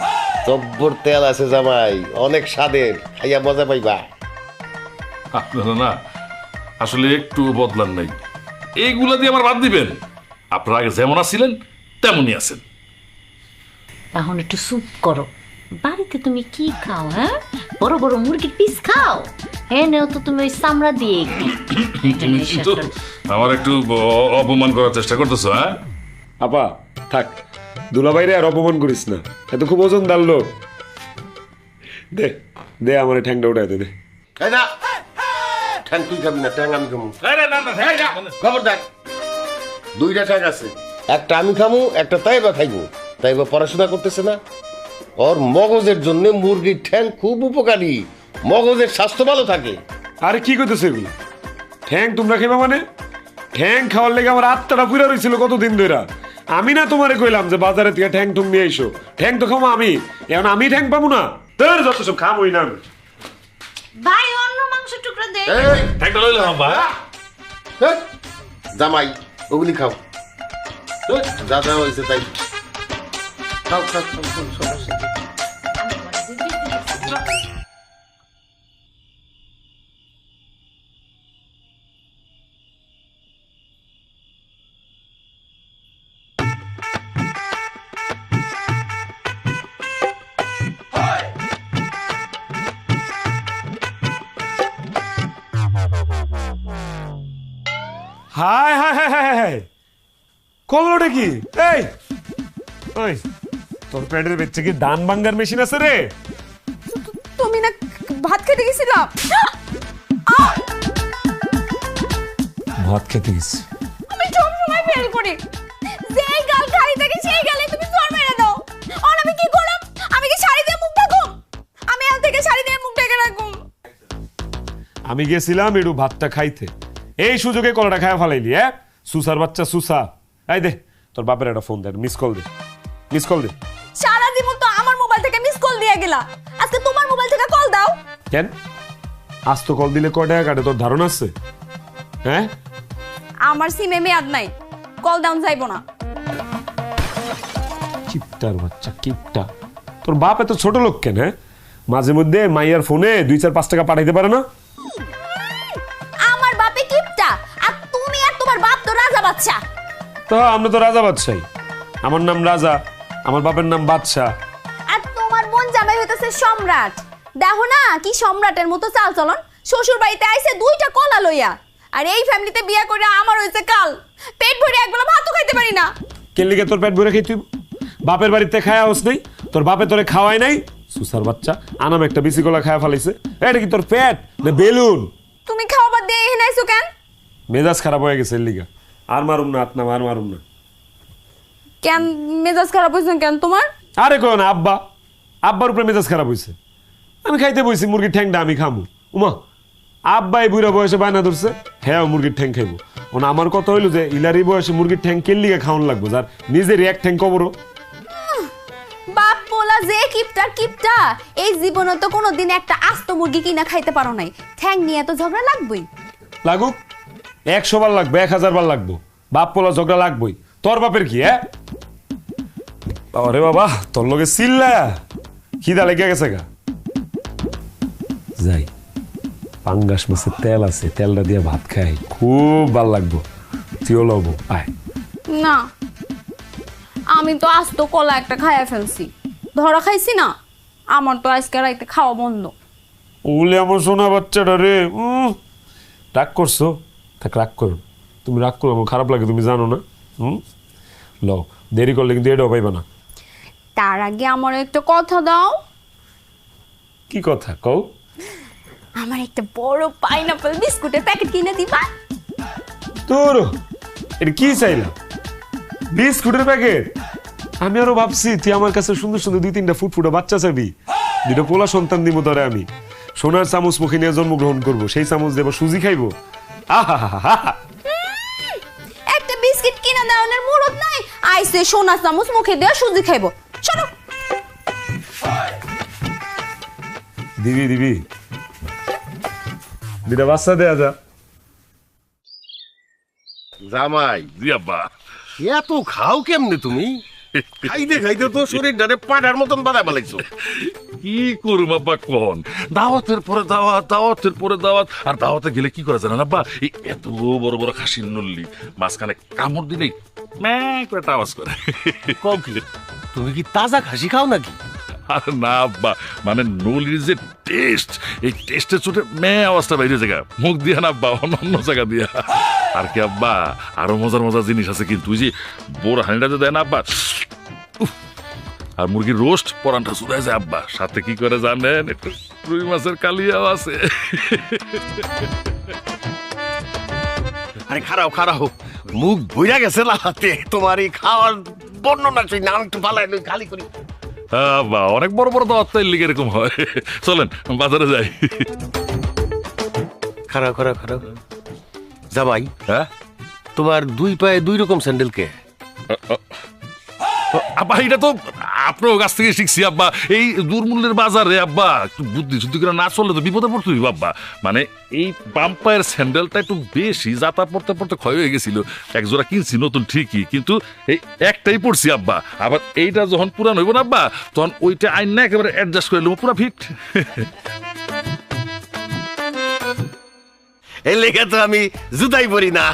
জব্বর তেল আছে জামাই, অনেক স্বাদের, খাইয়া মজা পাইবা। আপনারা না আসলে একটু বদলান নাই, এইগুলা দিয়ে আমার বাদ দিবেন। আপনারা আগে যেমন আছিলেন তেমনই আছেন। এখন একটু স্যুপ করো। বাড়িতে তুমি কি খাও? হ্যাঁ, বড় বড় মুরগির পিস খাও। হ্যাঁ, নেও তো তুমি ওই চামড়া দিয়ে তুমি কিন্তু আমার একটু অপমান করার চেষ্টা করতেছো। হ্যাঁ আপা থাক, দুলা ভাইরে আর অপমান করিস না, এত খুব ওজনদার লোক। দে দে আমার ঠ্যাংটা উঠাই দে। এই না, ঠ্যাং তুই খাবি না, ঠ্যাং আমি খাবো। খবরদার, দুইটা ঠ্যাং আছে, একটা আমি খামু, একটা তাইবা খাইবো। তাইবা পড়াশোনা করতেছে না, ওর মগজের জন্য মুরগির ঠ্যাং খুব উপকারী, মগজের স্বাস্থ্য ভালো থাকে। আরে কি করতেছে এগুলো? ঠ্যাং তোমরা খাইবা মানে? ঠ্যাং খাওয়ার লেগে আমার আত্মাটা পুরা রয়েছিল কতদিন ধরে। আমি না তোমারে কইলাম যে বাজারে থেকে ঠ্যাং ঠুং নিয়ে আইসো? ঠ্যাং তো খাবো আমি, এখন আমি ঠ্যাং পাবো না? তোর যত সব খামোই না আমি। ভাই অন্য মাংস টুকরা দে। একটা লইলাম ভাই। জামাই ওগুলি খাও, যা যা হয়েছে তাই খাও খাও খাও, সমস্যা নেই। হায় হায় হায় কলটা কি? এই ওই তোর পেটের বেচে কি ধান ভাঙ্গার মেশিন আছে রে? তুমি না ভাত খেতে গেছিলা? ভাত খেতে গেছি। আমি সব সময় ফেল করি, যেই গাল খালি থাকে সেই গালে তুমি জোর মেরে দাও। আর আমি কি করলাম? আমি কি শাড়ি দিয়ে মুখ ঢাকুম? আমি আজ থেকে শাড়ি দিয়ে মুখ ঢেকে রাখুম। আমি গেছিলাম একটু ভাতটা খাইতে, এই সুযোগে কলাটা খায়া ফেলাইলি। হ্যাঁ সুসার বাচ্চা সুসা। এই দে তোর বাপের একটা ফোন দে, মিস কল দে, মিস কল দে। সারা জীবন তো আমার মোবাইল থেকে মিস কল দিয়ে গেলা, আজকে তোমার মোবাইল থেকে কল দাও। কেন আজ তো কল দিলে কয় টাকা কাটে তোর ধারণা আছে? হ্যাঁ আমার সিমে মেয়াদ নাই, কল ডাউন যাইবো না। কিপটার বাচ্চা কিপটা। তোর বাপ এত ছোট লোক কেন? হ্যাঁ মাঝে মধ্যে মাইয়ার ফোনে 2-4-5 টাকা পাঠাইতে পারে না? আমার বাপে কিপটা, আর তুমি আর তোমার বাপ তো রাজা বাচ্চা। তো আমরা তো রাজা বাদশাই, আমার নাম রাজা, আমার বাপের নাম বাদশা। আর তোমার বোন জামাই হইতেছে সম্রাট। দেখো না কি সম্রাটের মতো চাল চলন, শ্বশুর বাড়িতে আইছে 2টা কলা লইয়া, আর এই ফ্যামিলিতে বিয়া করে আমার হইছে কাল, পেট ভরে একবেলা ভাতও খাইতে পারি না। কে লিগে তোর পেট ভরে খাইতে? বাপের বাড়িতে খায়া হোস নাই? তোর বাপে তোরে খাওয়াই নাই? সুসার বাচ্চা আনাম একটা বিসি কলা খায়া ফেলাইছে। এটা কি তোর পেট না বেলুন? তুমি খাওয়াবার দিয়ে এখানে আইছো কেন? মেজাজ খারাপ হয়ে গেছে এর লিগা। আর মারুম না, হাত নাম, আর মারুম না। কেন মেজাজ খারাপ হইছে কেন তোমার? আরে কো না আব্বা, আব্বার উপরে মেজাজ খারাপ হয়েছে। আমি খাইতে বইছি মুরগির ঠ্যাংটা, আমি খামু। উমা আব্বাই বুড়া বয়সে বায়না ধরছে, হ্যাঁ মুরগির ঠ্যাং খাইবো। ওনা আমার কথা হইলো যে ইলারি বয়সে মুরগির ঠ্যাং কেন লিগে খাওয়ান লাগবো, যার নিজের এক ঠ্যাং কবরো। বাপ পোলা যে কিপটা কিপটা, এই জীবনে তো কোনোদিন একটা আস্ত মুরগি কিনা খাইতে পারো নাই, ঠ্যাং নিয়ে তো ঝগড়া লাগবেই। লাগুক 100 বার লাগবে, 1000 বার লাগবো, বাপ পোলা ঝগড়া লাগবই। তোর বাপের কি? হ্যাঁ আরে বাবা তোর লগে চিল্লা খিদা লেগে গেছে গা। যাই পাঙ্গাস মাছের তেল আছে, তেলটা দিয়ে ভাত খাই, খুব ভাল লাগবো। তুইও লবো আয়। না আমি তো আস্ত কলা একটা খাইয়া ফেলছি, ধরা খাইছি না, আমার তো আজকে রাইতে খাওয়া বন্ধ। ওলে আমার সোনা বাচ্চাটা রে, রাগ করছো? থাক রাগ করো, তুমি রাগ করো, আমার খারাপ লাগে তুমি জানো না। লও দেরি করলে কিন্তু এটাও পাইবা না। তার আগে আমার একটা কথা দাও। কি কথা কও? আমার একটা বড় পাইনাপল বিস্কুটের প্যাকেট কিনে দিবা? তোর এটা কি চাইলাম? বিস্কুটের প্যাকেট? আমি আরো ভাবছি তুই আমার কাছে সুন্দর সুন্দর 2-3টা ফুটফুটা বাচ্চা চাবি, 2টা পোলা সন্তান দিব ধরে। আমি সোনার চামচ মুখে নিয়ে জন্মগ্রহণ করবো, সেই চামচ দেবো সুজি খাইবো। আহা একটা বিস্কিট কিনে দেওয়ার মুরত নাই, আইসে সোনা চামচ মুখে দেওয়া সুজি খাইবো। চলো দিবি দিবি 2টা বাচ্চা দেয়া যা। জামাই জি আব্বা। এত খাও কেমনে তুমি? খাইতে খাইতে তো শরীরটারে পাড়ার মতন বাধা বালাইছো। কি করুম আব্বা কোন, দাওয়াতের পরে দাওয়াত, দাওয়াতের পরে দাওয়াত, আর দাওয়াতে গেলে কি করে জানেন আব্বা, এই এত বড় বড় খাসির নল্লি মাঝখানে কামড় দিলেই ম্যাঁ করে একটা আওয়াজ করে। কও কি তুমি কি তাজা খাসি খাও নাকি? আর না আব্বা, মানে নলির যে টেস্ট, এই টেস্টের চোটে ম্যাঁ আওয়াজটা বাইরে জায়গা মুখ দিয়া না আব্বা, অন্য জায়গা দিয়া। আর কি আব্বা আরো মজার মজার জিনিস আছে কিন্তু, ওই যে বড় হাঁড়িটা যে দেয় না আব্বা, উফ, আর মুরগির রোস্ট পরানটা চুদায় যায় আব্বা, সাথে কি করে জানেন, একটু রুই মাছের কালিয়াও আছে। আরে খারাও খারাও, মুখ বইরা গেছে লাহাতে তোমার এই খাওয়ার বর্ণনা। সেই নাম একটু ভালো খালি করি। আব্বা অনেক বড় বড় দাওয়াত তাই লিগে এরকম হয়। চলেন বাজারে যাই। খারাও খারাও খারাও। জামাই হ্যাঁ তোমার 2 পায়ে 2 রকম স্যান্ডেল কে? আব্বা এটা তো আপনার কাছ থেকে শিখছি আব্বা, এই দুর্মূল্যের বাজারে আব্বা একটু বুদ্ধি শুদ্ধি করে না চললে তো বিপদে পড়তে হইব আব্বা। মানে এই বাম পায়ের স্যান্ডেলটা একটু বেশি যাতা পড়তে পড়তে ক্ষয় হয়ে গেছিল, এক জোড়া কিনছি নতুন ঠিকই, কিন্তু এই একটাই পড়ছি আব্বা। আবার এইটা যখন পুরান হইব না আব্বা, তখন ওইটা আইন না একেবারে অ্যাডজাস্ট করে নেবো পুরা ফিট। এই লেখা তো আমি জুতাই পরি না।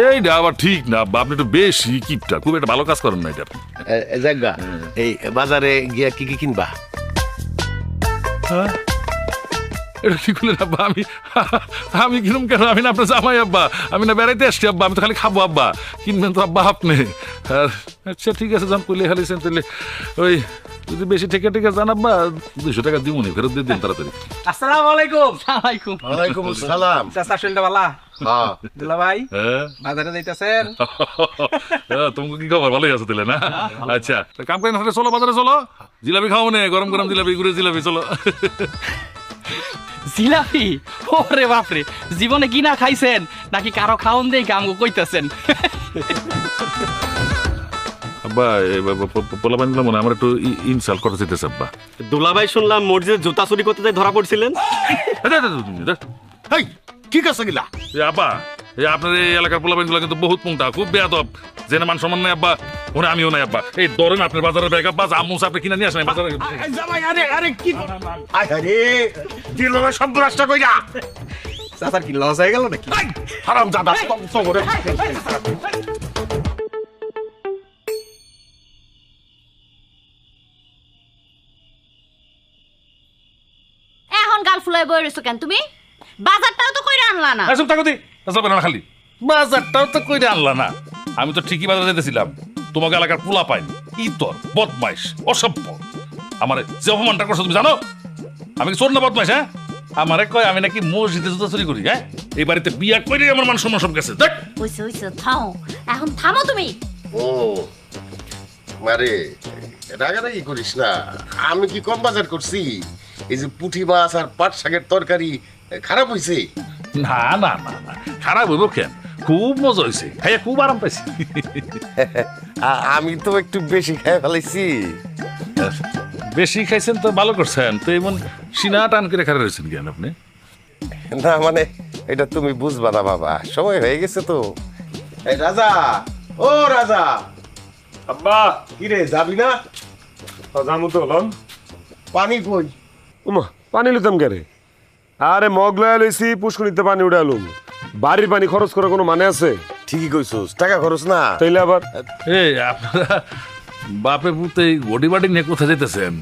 এইটা আবার ঠিক না আব্বা, আপনি একটু বেশি কিপটা, খুব একটা ভালো কাজ করেন না এটা। জায়গা এই বাজারে গিয়া কি কি কিনবা? এটা কি করলেন আব্বা? আমি কিরম কেন? আমি না আপনার জামাই আব্বা, আমি না বেড়াইতে আসছি আব্বা, আমি তো খালি খাবো আব্বা, কিনবেন তো আব্বা আপনি। আচ্ছা ঠিক আছে, যান কইলে খালিছেন, তাহলে ওই যদি বেশি ঠেকে ঠেকে যান আব্বা 200 টাকা দিব নি, ফেরত দিয়ে দিন তাড়াতাড়ি। আসসালামু আলাইকুম। আলাইকুম। ওয়ালাইকুম আসসালাম। চাচা শরীরটা ভালো? হ্যাঁ দুলা ভাই হ্যাঁ বাজারে যাইতাছেন? তোমাকে কি খবর? ভালোই আছে তাহলে না? আচ্ছা তা কাম করেন, হাটে চলো, বাজারে চলো, জিলাপি খাও নে, গরম গরম জিলাপি, গুড়ের জিলাপি, চলো। জিলাপি? ওরে বাপরে, জীবনে কিনা খাইছেন নাকি কারো খাওন দেই কামগো কইতাছেন? আব্বা পোলাপান মনে হয় আমার একটু ইনসাল্ট করতে চাইতেছে আব্বা। দুলাভাই শুনলাম মসজিদে জুতা চুরি করতে যাই ধরা পড়ছিলেন। এই কি কাছে গিলা? আব্বা আপনার এই এলাকার পোলাপান গুলা কিন্তু বহুত মুংটা, খুব বেয়াদব, জেনে মান সম্মান নাই আব্বা, ওনে আমিও নাই আব্বা। এই ধরেন আপনার বাজারের ব্যাগ আব্বা, আমুস আপনি কিনা নিয়ে আসেন বাজারে। জামাই আরে আরে কি আরে দিল না সব রাস্তা কইরা। চাচার কি লস হয়ে গেল নাকি? হারাম জাদা তো করে। এখন গাল ফুলাই বই রইছো কেন তুমি? বাজারটাও তো কইরা আনলা না। এসব থাকো দি, এসব না খালি বাজারটাও তো কইরে আনলা না। আমি তো ঠিকই বাজারে যেতেছিলাম, তোমাকে এলাকার পোলা পাইন ইতর বদমাইশ অসভ্য আমারে যে অপমানটা করছো তুমি জানো? আমি কি চোর না বদমাইশ? হ্যাঁ, আমারে কয় আমি নাকি মসজিদে জুতা চুরি করি। হ্যাঁ, এই বাড়িতে বিয়া করে আমার মান সম্মান সব গেছে। দেখ হইছে হইছে, থামো এখন, থামো তুমি। ও মারে রাগারাগি করিস না, আমি কি কম বাজার করছি? এই যে পুঁটি মাছ আর পাট শাকের তরকারি খারাপ হইছে? না না না না, খারাপ হইব কেন? খুব মজা হয়েছে, খাইয়া খুব আরাম পাইছি। আমি তো একটু বেশি খাই ফেলাইছি। বেশি খাইছেন তো ভালো করছেন, তো এমন সিনা টান করে খারাপ রয়েছেন কেন আপনি? না মানে এটা তুমি বুঝবা না বাবা, সময় হয়ে গেছে তো। এই রাজা, ও রাজা, আব্বা কি রে যাবি না? জামু তো লন। পানি কই? উমা পানি লইতাম কেরে? আরে মগ লয়া লইছি, পুষ্করিতে পানি উড়ালুম। বাড়ির পানি খরচ করার কোনো মানে আছে? ঠিকই কইছস, টাকা খরচ না। তাইলে আবার এই আপনারা বাপে পুতে গডি বাড়ি নিয়ে কোথায় যেতেছেন?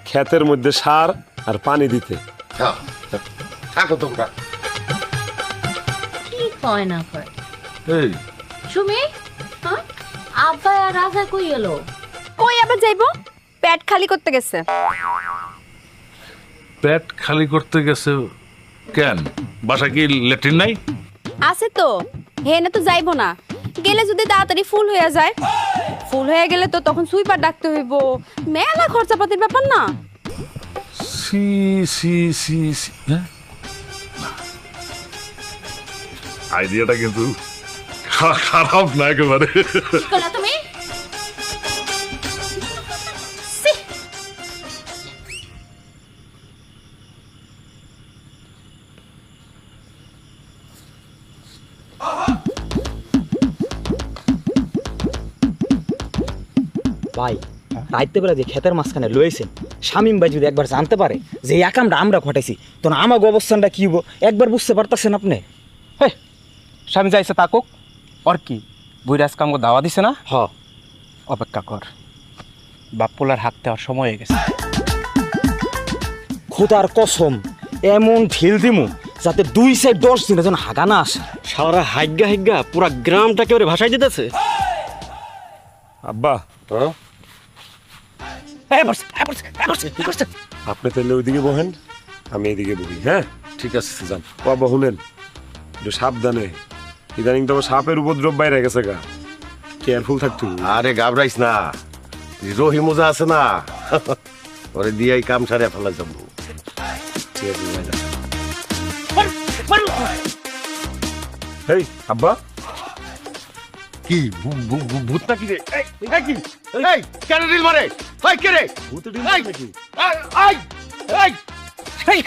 ক্ষেতের মধ্যে সার আর পানি দিতে। হ্যাঁ, থাকো তোমরা। কি কয় না কয় এই সুমি? হ্যাঁ, আব্বা আর রাজা কই এলো? কই আবার যাইবো? পেট খালি করতে গেছে। পেট খালি করতে গেছে কেন? বাসা কি ল্যাট্রিন নাই? আছে তো, হেনে তো যাইবো না। গেলে যদি তাড়াতাড়ি ফুল হয়ে যায়, ফুল হয়ে গেলে তো তখন সুইপার ডাকতে হইব, মেলা খরচাপাতির ব্যাপার না? সি সি সি সি, হ্যাঁ আইডিয়াটা কিন্তু খারাপ না একেবারে। কি করলা তুমি? ছি! ভাই রাইতে বেলা যে ক্ষেতের মাঝখানে লয়েছেন, শামিম ভাই যদি একবার জানতে পারে যে এই একামটা আমরা ঘটাইছি, তখন আমাকে অবস্থানটা কি হবো একবার বুঝতে পারতেছেন আপনি? হে স্বামী যাইছে তাকুক, ওর কি বুইরাজ কামকে দাওয়া দিছে না? হ, অপেক্ষা কর, বাপ্পুলার হাত দেওয়ার সময় হয়ে গেছে। খোদার কসম এমন ঢিল দিমু যাতে 2 সাইড 10 দিনে যেন হাগা না আসে। সারা হাইগা হাইগা পুরা গ্রামটাকে ওরে ভাসাই দিতেছে। আব্বা আপনি তাহলে ওইদিকে বহেন, আমি এইদিকে বহি। হ্যাঁ ঠিক আছে যান। বাবা শুনেন, একটু সাবধানে, ইদানিং তো আবার সাপের উপদ্রব বাইরে গেছে গা, কেয়ারফুল থাকতে হবে। আরে ঘাবড়াইস না, রহিমুজা আছে না, ওরে দিয়াই কাম সারিয়া ফেলা যাবো। ঠিক আছে, যাই না। হেই আব্বা, কি ভূত নাকি রে? এই কি? এই কেন রিল মারে? এই কে রে? ভূতে ডিম এই নাকি? এই এই এই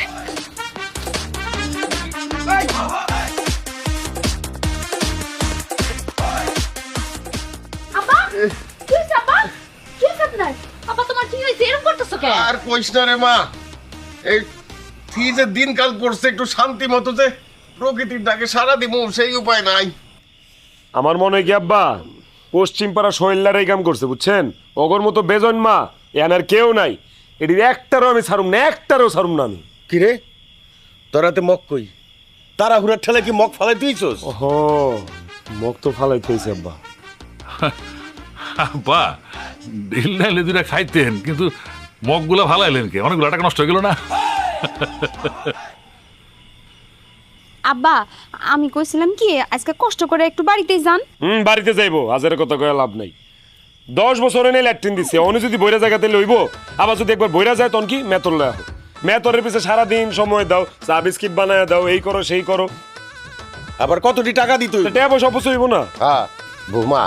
আব্বা কি হইছে? আব্বা কি হইছে আপনার? আব্বা তোমার কি হইছে? এরকম করতেছো কেন? আর কইস না রে মা, এই কি যে দিনকাল করছে, একটু শান্তি মতো যে প্রকৃতির ডাকে সারা দিব সেই উপায় নাই। আমার মনে হয় কি আব্বা, পশ্চিম পাড়া শৈলার এই কাম করছে, বুঝছেন? অগর মতো বেজন মা এনার কেউ নাই। এটির একটারও আমি ছাড়ুম না, একটারও ছাড়ুম না আমি। কিরে তোরাতে মগ কই তারা হুড়ার ঠেলে কি মগ ফালাই দিয়েছস? হ মগ তো ফালাই থইছে আব্বা। বা ঢিল নাইলে দুটা খাইতেন, কিন্তু মগগুলা ভালাইলেন কে? অনেকগুলো টাকা নষ্ট হয়ে গেল না? আব্বা আমি কইছিলাম কি আজকে কষ্ট করে একটু বাড়িতে যান। বাড়িতে যাইবো, হাজার কথা কয়ে লাভ নাই। 10 বছর এনে ল্যাট্রিন দিছে, অনে যদি বইরা জায়গাতে লইব, আবার যদি একবার বইরা যায় তখন কি মেতর লয়া হোক। মেতরের পিছে সারাদিন সময় দাও, চা বিস্কিট বানায় দাও, এই করো সেই করো, আবার কতটি টাকা দিত? টাকা পয়সা অপচয় হইব না? হ্যাঁ বৌমা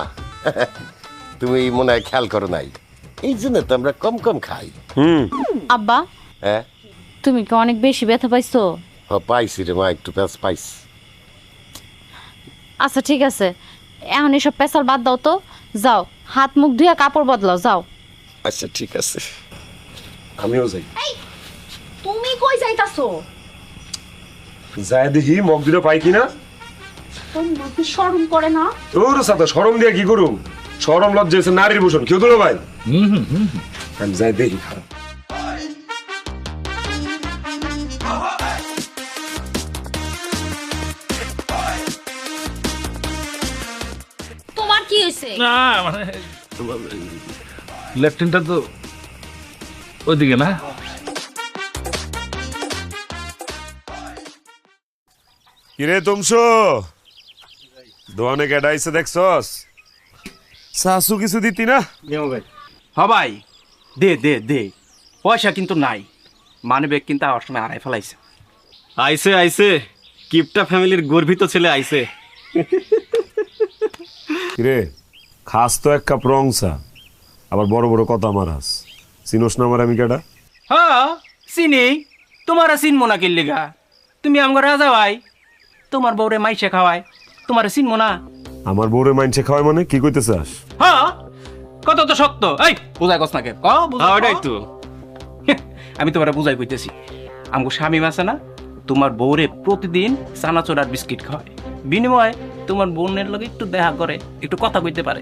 তুমি মনে হয় খেয়াল করো নাই, এই জন্য তো আমরা কম কম খাই। আব্বা হ্যাঁ তুমি কি অনেক বেশি ব্যথা পাইছো? পাইছি রে মা, একটু প্যাঁচ পাইছি। আচ্ছা ঠিক আছে, এখন এসব পেশাল বাদ দাও তো, যাও হাত মুখ ধুয়ে কাপড় বদলাও যাও। আচ্ছা ঠিক আছে আমিও যাই। তুমি কই যাইতাছো? যায় দেখি মগ দুটো পাই কিনা। তোমার কি শরম করে না? তোর সাথে শরম দিয়ে কি করুম? শরম লজ্জা হচ্ছে নারীর ভূষণ, কেউ তোলো ভাই। আমি যাই দেখি খারাপ। তোমার কি হয়েছে? না মানে ল্যাট্রিনটা তো ওইদিকে না। কিরে তুমশো দোয়ানে কেডাইছে দেখছস? শাশু কিছু দিতি না? ভাই দে দে দে, পয়সা কিন্তু নাই, মানে ব্যাগ কিন্তু আমার সময় আড়াই ফেলাইছে। আইছে আইছে, কিপটা ফ্যামিলির গর্বিত ছেলে আইছে। কিরে খাস তো এক কাপ রং চা, আবার বড় বড় কথা মারাস। চিনোস না আমার আমি কেডা? হ্যাঁ চিনি, তোমার চিনমো না কিল্লিগা? তুমি আমার রাজা ভাই, তোমার বউরে মাইসে খাওয়ায়, তোমার চিনমো না? আমার বউরে মাইনছে খাওয়ায় মানে কি কইতে চাস? হ্যাঁ কত তো সত্য। এই বুঝাই কস না কে? ওটাই তো আমি তোমার বুঝাই কইতেছি। আমগো স্বামী আছে না, তোমার বউরে প্রতিদিন চানাচুর আর বিস্কিট খাওয়ায়, বিনিময়ে তোমার বোনের লগে একটু দেখা করে, একটু কথা কইতে পারে।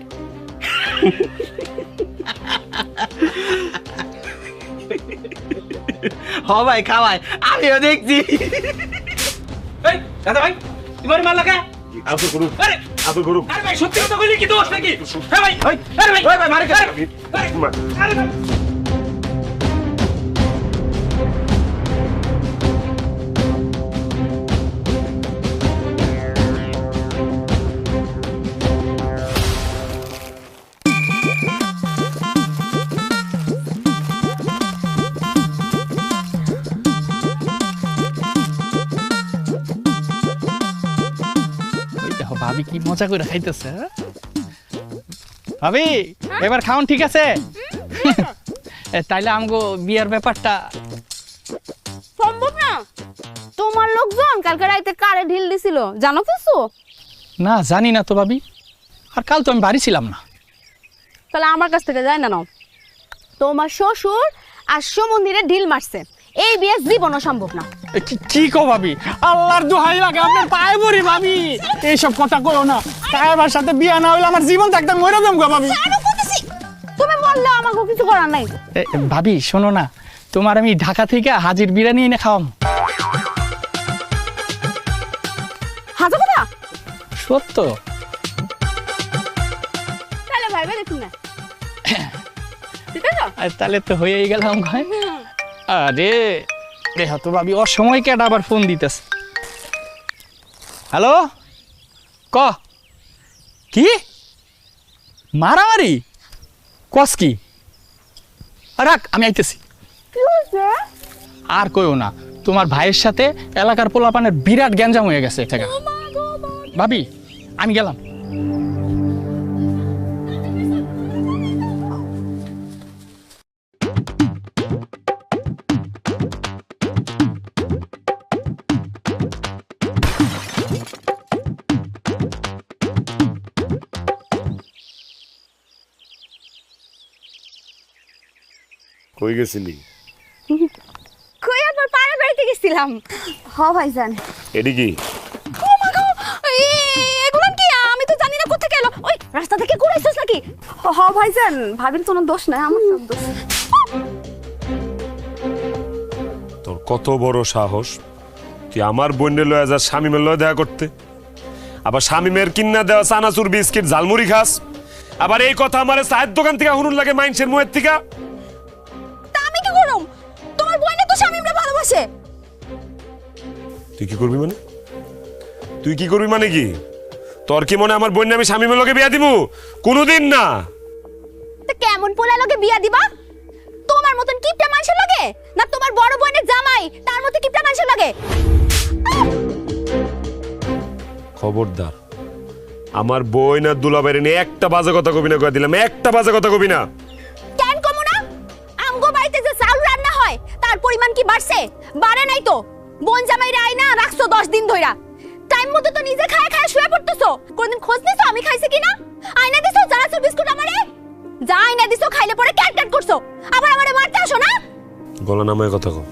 হ ভাই খাওয়ায়, আমিও দেখছি। এই দাদা ভাই তোমার মাল লাগা। আসো করুক, আরে আসো করুক। আরে ভাই সত্যি কথা কইলি কি দোষ নাকি? হ্যাঁ ভাই, আরে ভাই ভাই মারে আরে ভাই। দেখো ভাবি কি মজা করে খাইতেছে। হ্যাঁ? ভাবি এবার খাওন ঠিক আছে? তাইলে আমগো বিয়ার ব্যাপারটা সম্ভব না। তোমার লোকজন কালকে রাইতে কারে ঢিল দিছিল জানো কিছু? না জানি না তো ভাবি, আর কাল তো আমি বাড়ি ছিলাম না। তাহলে আমার কাছ থেকে যায় না নাও। তোমার শ্বশুর আর সমন্দিরে ঢিল মারছে, এই বিয়ে জীবনও সম্ভব না। কি কো ভাবি, আল্লাহর দোহাই লাগে আপনার পায়ে পড়ি ভাবি, এইসব কথা কইও না। সাহেবের সাথে বিয়া না হইলে আমার জীবন থাকতে মরে যাম গো ভাবি। তুমি বললে আমাকে কিছু করার নাই। ভাবি শোনো না, তোমার আমি ঢাকা থেকে হাজির বিরিয়ানি এনে খাওয়াম। হাজার কথা সত্য। তাহলে ভাইবে দেখুন না, ঠিক আছে? তাহলে তো হয়েই গেলাম। আরে দেখো তো ভাবি, ওর সময় কেটে আবার ফোন দিতেছে। হ্যালো ক কি মারামারি কস কি? রাখ আমি আইতেছি। আর কইও না, তোমার ভাইয়ের সাথে এলাকার পোলাপানের বিরাট গ্যাঞ্জাম হয়ে গেছে। এটা ভাবি আমি গেলাম। কই গেছিলি? কই একবার পাড়া বাড়িতে গেছিলাম। হ ভাইজান। এডি কি? ও মা গো, এগুলো কি? আমি তো জানি না কোথা থেকে এলো। ওই রাস্তা থেকে ঘুরাইছস নাকি? হ ভাইজান, ভাবির কোনো দোষ নাই, আমার সব দোষ। কত বড় সাহস তুই আমার বোনের লয়ে যা শামিমের লয়ে দেখা করতে, আবার শামিমের কিন্না দেওয়া চানাচুর বিস্কিট ঝালমুড়ি খাস, আবার এই কথা আমার চায়ের দোকান থেকে হুনুন লাগে মাইনসের মুয়ের থেকে। তা আমি কি করুম? তোমার বোনে তো শামিমরে ভালোবাসে। তুই কি করবি মানে? তুই কি করবি মানে কি? তোর কি মনে আমার বোন আমি শামিমের লগে বিয়া দিমু? কোনোদিন না। তা কেমন পোলা লগে বিয়া দিবা? তোমার মতন কিপটা মানুষের লগে, না তোমার বড় বোনের জামাই তার মতো কিপটা মানুষের লগে? খবরদার, আমার বই না দুলাবাইরে নিয়ে একটা বাজে কথা কবি না, কয়ে দিলাম একটা বাজে কথা কবি না। কেন কমু না? আমগো বাড়িতে যে চাউল রান্না হয় তার পরিমাণ কি বাড়ছে? বাড়ে নাই তো। বোন জামাইরে আইনা রাখছো 10 দিন ধইরা। টাইম মতো তো নিজে খায় খায় শুয়ে পড়তেছো। কোনদিন খোঁজ নিছো আমি খাইছি কিনা? আইনা দিছো চানাচুর বিস্কুট আমারে? যা আইনা দিছো খাইলে পরে ক্যাট ক্যাট করছো, আবার আমারে মারতে আসো না? গলা নামায় কথা কও,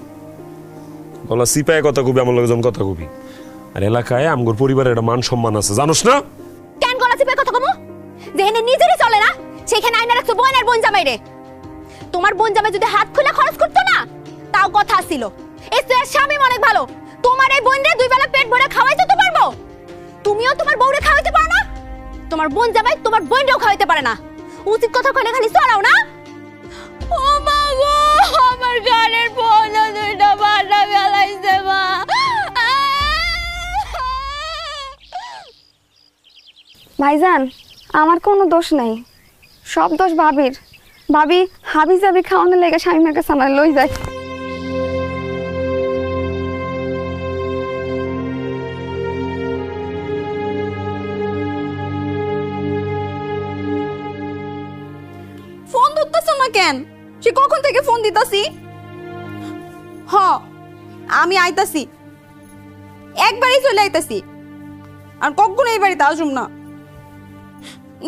গলা সিপায় কথা কবি, আমার লগে যখন কথা কবি। আর এলাকায় আমগোর পরিবারের একটা মান সম্মান আছে, জানোস না? কেন গলা চিপে কথা কমু? যেখানে নিজেরই চলে না সেখানে আইনা রাখছো বোন আর বোন জামাইরে। তোমার বোন জামাই যদি হাত খুলে খরচ করতো না তাও কথা ছিল। এর শামিম অনেক ভালো। তোমার এই বোনরে 2 বেলা পেট ভরে খাওয়াইতে তো পারবো। তুমিও তোমার বউরে খাওয়াইতে পারো না। তোমার বোন জামাই তোমার বোনরেও খাওয়াইতে পারে না। উচিত কথা কইলে খালি চড়াও না। ও মা গো, আমার গানের বোন দুইটা বাটা গলাইছে মা। ভাইজান, আমার কোনো দোষ নাই, সব দোষ ভাবির। ভাবি হাবি জাবি খাওয়ানোর লেগে স্বামীর কাছে আমার লই যায়। ফোন ধরতেছ না কেন? সে কখন থেকে ফোন দিতাছি। হ, আমি আইতাছি, একবারই চলে আইতাছি, আর কখনো এই বাড়িতে আসুম না।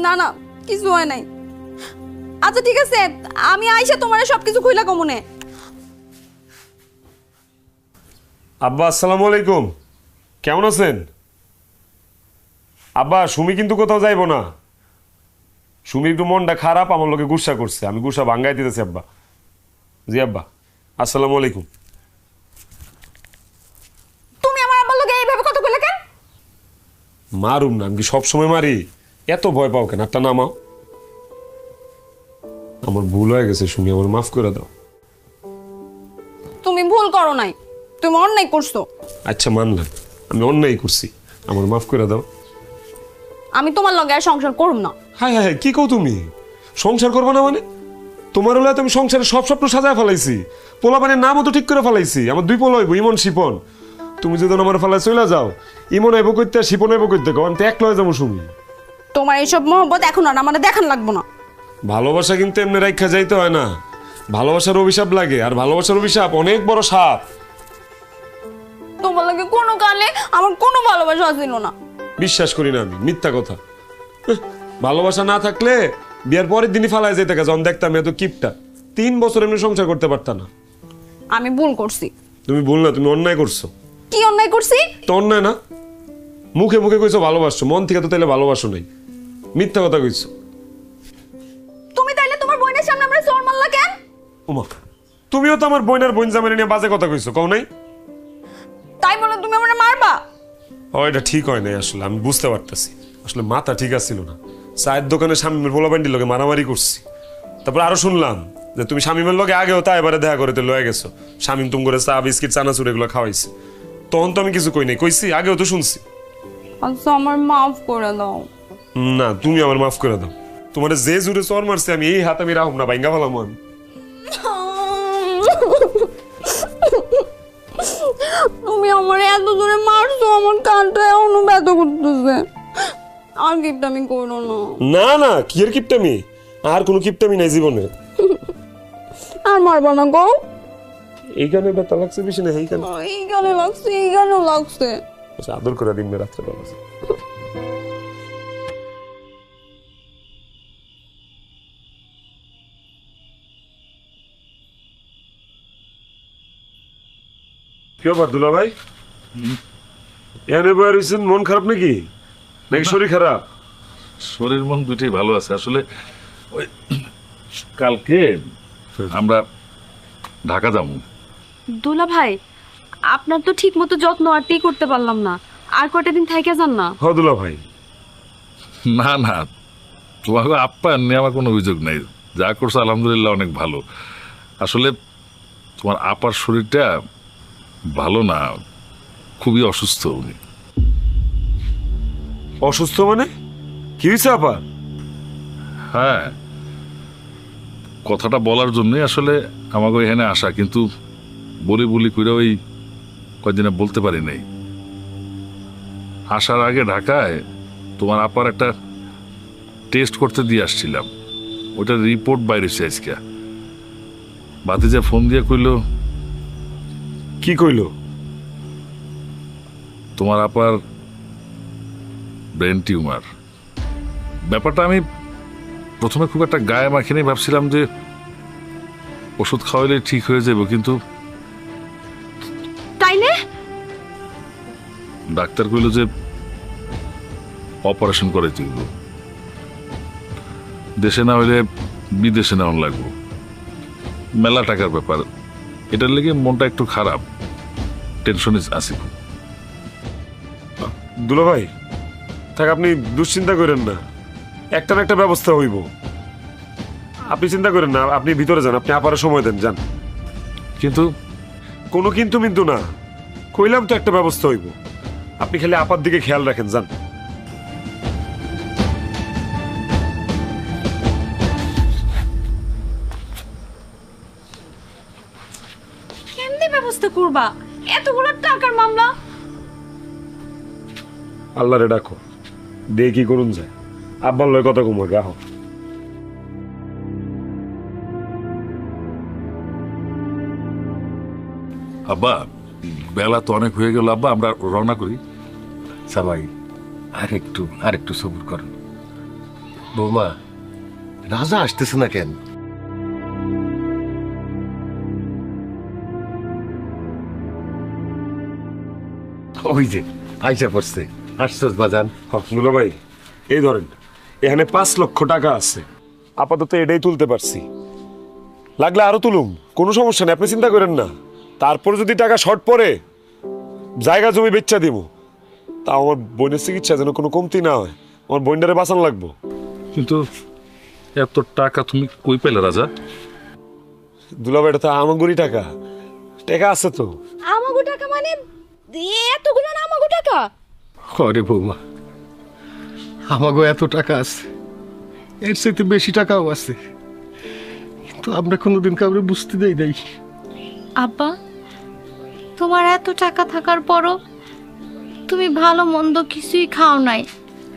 না না, কিছু হয় নাই। আচ্ছা ঠিক আছে, আমি আইসা তোমার সবকিছু খুইলা কমুনে। আব্বা আসসালামু আলাইকুম, কেমন আছেন? আব্বা সুমি কিন্তু কোথাও যাইব না। সুমি একটু মনটা খারাপ, আমার লোকে গুসা করছে, আমি গুসা ভাঙ্গাই দিতেছি আব্বা। জি আব্বা, আসসালামু আলাইকুম। তুমি আমার আব্বার লগে এইভাবে কথা কইলে কেন? মারুম না, আমি কি সবসময় মারি? এত ভয় পাও কেন? একটা নামাও। আমার ভুল হয়ে গেছে সুমি, আমার মাফ করে দাও। তুমি ভুল করো নাই, তুমি অন্যায় করছো। আচ্ছা মানলাম, আমি অন্যায় করছি, আমার মাফ করে দাও। আমি তোমার লগে আর সংসার করুম না। হায় হায়, কি কও তুমি? সংসার করবো না মানে? তোমার হলে তুমি সংসারে সব স্বপ্ন সাজায় ফেলাইছি, পোলাপানের নামও তো ঠিক করে ফেলাইছি। আমার 2 পোলা হইব, ইমন শিপন। তুমি যদি আমার ফেলায় চলে যাও, ইমন হইব করতে আর শিপন হইব করতে, আমি তো একলা হয়ে যাবো সুমি। তোমার এইসব মহব্বত এখন আর আমার দেখান লাগবো না। ভালোবাসা কিন্তু এমনি রাখা যাইতে হয় না, ভালোবাসার অভিশাপ লাগে, আর ভালোবাসার অভিশাপ অনেক বড় সাপ। তোমার লগে কোনো কালে আমার কোনো ভালোবাসা ছিল না। বিশ্বাস করি না আমি, মিথ্যা কথা। ভালোবাসা না থাকলে বিয়ার পরের দিনই ফালায় যেতে যখন দেখতাম এত কিপটা। 3 বছর এমনি সংসার করতে পারতা না। আমি ভুল করছি। তুমি ভুল না, তুমি অন্যায় করছো। কি অন্যায় করছি? তো অন্যায় না, মুখে মুখে কইছো ভালোবাসছো, মন থেকে তো তাইলে ভালোবাসো নাই, মিথ্যা কথা কইছো। তুমি তাইলে তোমার বোনের সামনে আমরা চোর মারলা কেন? ওমা, তুমিও তো আমার বোনের বোন জামাই নিয়ে বাজে কথা কইছো, কও নাই? তাই বলে তুমি আমারে মারবা? ও এটা ঠিক হয় নাই, আসলে আমি বুঝতে পারতেছি, আসলে মাথা ঠিক আছিল না। চায়ের দোকানে শামিমের পোলাপান্ডির লগে মারামারি করছি। তারপর আরো শুনলাম যে তুমি শামিমের লগে আগেও তা এবারে দেখা করে লয়ে গেছো। শামিম তুমি করে চা বিস্কিট চানাচুর এগুলো খাওয়াইছে, তখন তো আমি কিছু কই নাই, কইছি আগেও তো শুনছি। আচ্ছা আমার মাফ করে দাও। না, তুমি আমার মাফ করে দাও। তোমার যে জুড়ে চর মারছে আমি এই হাত আমি রাখুম না, ভাঙ্গা ফেলাম আমি। তুমি আমার এত জোরে মারছো, আমার কানটা এখনো ব্যথা করতেছে। আর কিপটামি করো না। না না, কি এর কিপটামি? আর কোনো কিপটামি নাই জীবনে। আর মারবা না গো। এইখানে ব্যথা লাগছে বেশি না, এইখানে এইখানে লাগছে, এইখানেও লাগছে। আচ্ছা আদর করে দিন রাত্রে বেলা। কি ব্যাপার দুলা ভাই? এনে বয়ে রয়েছেন, মন খারাপ নাকি? নাকি শরীর খারাপ? শরীর মন দুইটাই ভালো আছে। আসলে ওই কালকে আমরা ঢাকা যাবো। দুলা ভাই, আপনার তো ঠিক মতো যত্ন আরতেই করতে পারলাম না, আর কয়টা দিন থেকে যান না। হ দুলা ভাই, না না, তোমাকে আপ্যায়ন নিয়ে আমার কোনো অভিযোগ নেই, যা করছো আলহামদুলিল্লাহ অনেক ভালো। আসলে তোমার আপার শরীরটা ভালো না, খুবই অসুস্থ উনি। অসুস্থ মানে কি হয়েছে আপা? হ্যাঁ, কথাটা বলার জন্যই আসলে আমাকে এখানে আসা, কিন্তু বলি করে ওই কয়েকদিনে বলতে পারি নাই। আসার আগে ঢাকায় তোমার আপার একটা টেস্ট করতে দিয়ে আসছিলাম, ওটার রিপোর্ট বাইরে হয়েছে আজকে। বাতিজা ফোন দিয়ে কইল। কি কইলো? তোমার আপার ব্রেন টিউমার। ব্যাপারটা আমি প্রথমে খুব একটা গায়ে মাখিনি, ভাবছিলাম যে ওষুধ খাওয়াইলে ঠিক হয়ে যাবে, কিন্তু তাইলে ডাক্তার কইল যে অপারেশন করে তুলব, দেশে না হইলে বিদেশে নেওয়ান লাগবো, মেলা টাকার ব্যাপার। এটার লেগে মনটা একটু খারাপ, টেনশনে আছি। দুলা ভাই থাক, আপনি দুশ্চিন্তা করেন না, একটা না একটা ব্যবস্থা হইব। আপনি চিন্তা করেন না, আপনি ভিতরে যান, আপনি আপারে সময় দেন, যান। কিন্তু কোনো কিন্তু না, কইলাম তো একটা ব্যবস্থা হইব। আপনি খালি আপার দিকে খেয়াল রাখেন, যান। কেমনে ব্যবস্থা করবা? এতগুলো টাকার মামলা। আল্লাহরে ডাকো, দিয়ে কি করুন যায়। আব্বার লয় কথা কমা গাহ। আব্বা, বেলা তো অনেক হয়ে গেল আব্বা, আমরা রওনা করি। সবাই আর একটু সবুর করো। বৌমা, রাজা আসতেছে না কেন? ওই যে আইসা পড়ছে। আসছস বাজান? দুলা ভাই এই ধরেন, এখানে 5 লক্ষ টাকা আছে, আপাতত এটাই তুলতে পারছি, লাগলে আরো তুলুম, কোনো সমস্যা নেই, আপনি চিন্তা করেন না। তারপর যদি টাকা শর্ট পড়ে জায়গা জমি বেচা দিব, তা আমার বোনের চিকিৎসা যেন কোনো কমতি না হয়, আমার বোনটারে বাঁচান লাগবো। কিন্তু এত টাকা তুমি কই পেলে রাজা? দুলা ভাই, এটা তো আমাগরি টাকা, টাকা আছে তো। আমাগো টাকা মানে এতগুলো না আমাগো টাকা? আরে বৌমা, আমাগো এত টাকা আছে, এর চাইতে বেশি টাকাও আছে, কিন্তু আমরা কোনোদিন কাউরে বুঝতে দেই নাই। আব্বা, তোমার এত টাকা থাকার পরও তুমি ভালো মন্দ কিছুই খাও নাই,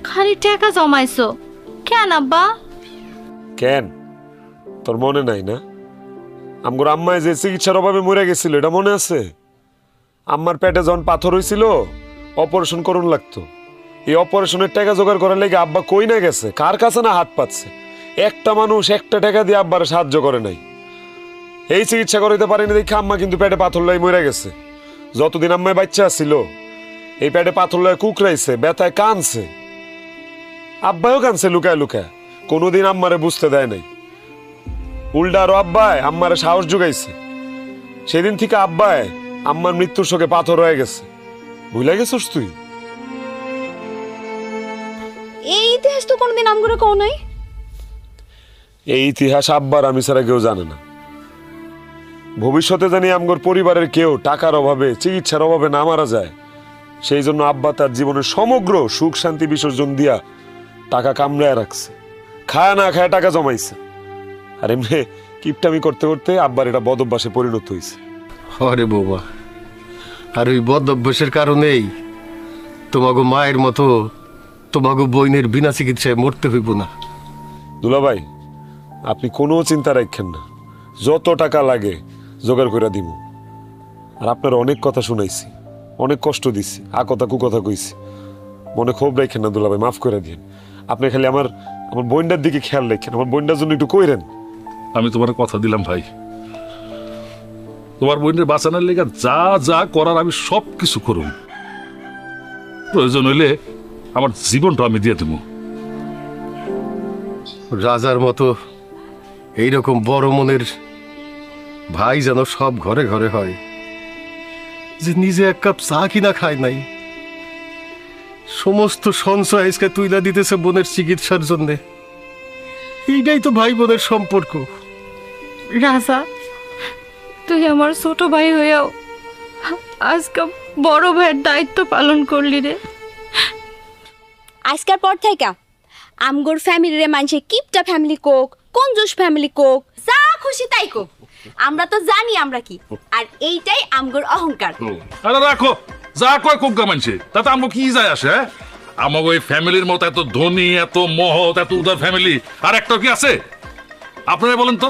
খালি টাকা জমাইছো কেন আব্বা? কেন তোর মনে নাই না? আমগোর আম্মায় যে চিকিৎসার অভাবে মরে গেছিল, এটা মনে আছে? আম্মার পেটে যখন পাথর হয়েছিল, অপারেশন করুন লাগতো। এই অপারেশনের টাকা জোগাড় করার লেগে আব্বা কই না গেছে, কার কাছে না হাত পাচ্ছে। একটা মানুষ একটা টাকা দিয়ে আব্বার সাহায্য করে নাই। এই চিকিৎসা করাইতে পারেনি দেখে আম্মা কিন্তু পেটে পাথর লাই মরে গেছে। যতদিন আম্মায় বাচ্চা ছিল, এই পেটে পাথর লয় কুকরাইছে, ব্যথায় কানছে, আব্বাও কানছে লুকায় লুকায়, কোনোদিন আম্মারে বুঝতে দেয় নাই। উল্টা আরো আব্বায় আম্মারে সাহস জুগাইছে। সেদিন থেকে আব্বায় আম্মার মৃত্যুর শোকে পাথর হয়ে গেছে। ভুলে গেছিস তুই? এই ইতিহাস তো কোনোদিন আমগুলো কও নাই। এই ইতিহাস আব্বার আমি ছাড়া কেউ জানে না। ভবিষ্যতে জানি আমগর পরিবারের কেউ টাকার অভাবে, চিকিৎসার অভাবে না মারা যায়, সেই জন্য আব্বা তার জীবনের সমগ্র সুখ শান্তি বিসর্জন দিয়া টাকা কামড়ায় রাখছে, খায় না খায় টাকা জমাইছে। আর এমনি কিপটামি করতে করতে আব্বার এটা বদ অভ্যাসে পরিণত হয়েছে। আরে বৌমা, আর ওই বদ অভ্যাসের কারণেই তোমাগো মায়ের মতো তোমাগো বইনের বিনা চিকিৎসায় মরতে হইব না। দুলাভাই, আপনি কোনো চিন্তা রাখেন না, যত টাকা লাগে জোগাড় করে দিব। আর আপনার অনেক কথা শুনাইছি, অনেক কষ্ট দিছি, কথা কুকথা কইছি, মনে ক্ষোভ রাখেন না দুলাভাই, মাফ করে দিন। আপনি খালি আমার বোনটার দিকে খেয়াল রাখেন, আমার বোনটার জন্য একটু কইরেন। আমি তোমার কথা দিলাম ভাই, তোমার বোনের বাঁচানোর লেগে যা যা করার আমি সব কিছু করুম, প্রয়োজন হইলে আমার জীবনটা আমি দিয়ে দেবো। রাজার মতো এইরকম বড় মনের ভাই যেন সব ঘরে ঘরে হয়, যে নিজে এক কাপ চা কিনা খায় নাই, সমস্ত সঞ্চয় আজকে তুইলা দিতেছে বোনের চিকিৎসার জন্য। এইটাই তো ভাই বোনের সম্পর্ক। রাজা, তুই আমার ছোট ভাই হয়েও আজকে বড় ভাইয়ের দায়িত্ব পালন করলি রে। আজকের পর থেকে আমগোর ফ্যামিলিরে মানুষে কিপটা ফ্যামিলি কোক, কঞ্জুস ফ্যামিলি কোক, যা খুশি তাই কোক, আমরা তো জানি আমরা কি, আর এইটাই আমগোর অহংকার। আরে রাখো, যা কয় কোকা মানছে তাতে আমার কি যায় আসে? হ্যাঁ, আমাকে ওই ফ্যামিলির মতো এত ধনী, এত মহৎ, এত উদার ফ্যামিলি আর একটা কি আছে? আপনারা বলেন তো।